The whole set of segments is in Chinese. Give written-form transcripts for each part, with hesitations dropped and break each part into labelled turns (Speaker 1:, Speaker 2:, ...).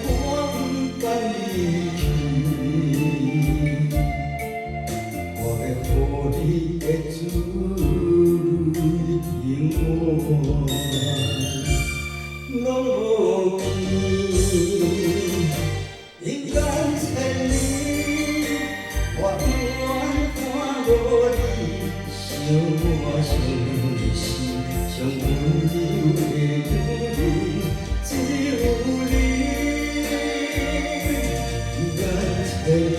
Speaker 1: 不敢离去，我要予你的水永远拢无见。人间千里，我永远看无你，想我想你时，上温柔的女人只有你。人间千里，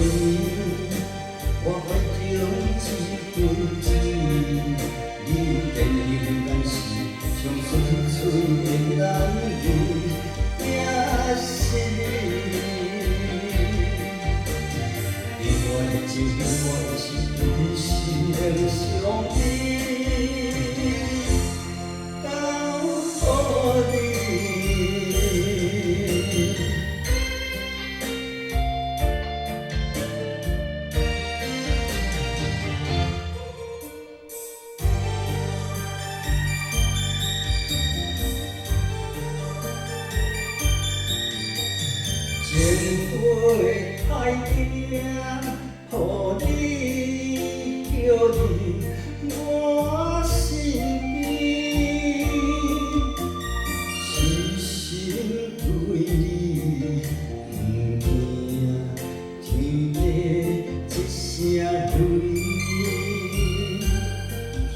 Speaker 1: 我怀中一份情，你有坚定但是上纯粹的男人，也是你。情我是一世的相依，到何地？情花海景。予你叫你我身边，痴心对你不惊天地一声雷，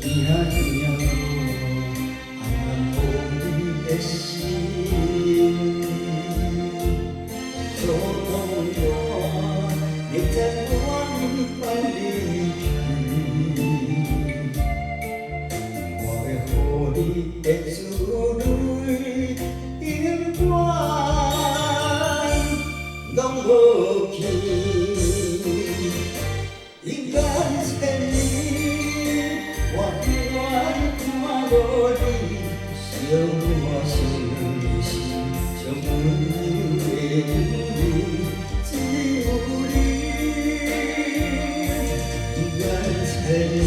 Speaker 1: 听听我暗抱你的心。所当我认真。不敢离去，我要予你的珠泪永远拢无见。人间千里，我永远看无你，想我想你时，上温柔的女人只有你。千里，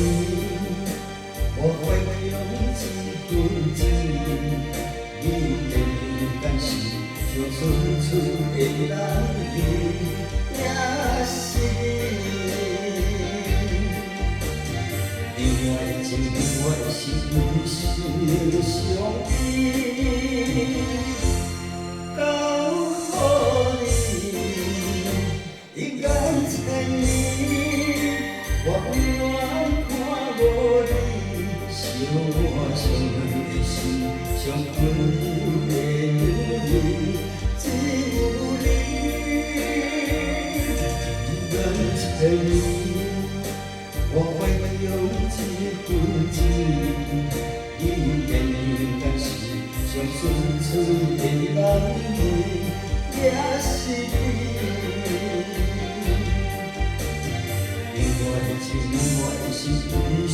Speaker 1: 我怀中一份情，你有坚定但是上纯粹的男人，也是你。另外的情，另外的是一世的相依，到何里？人间千里，我永远看无你，想我想的是上温柔的女人，只有你。人间千里，我怀中一份情，你有坚定但是上纯粹的男人，也是你。另外的情，另外是一世。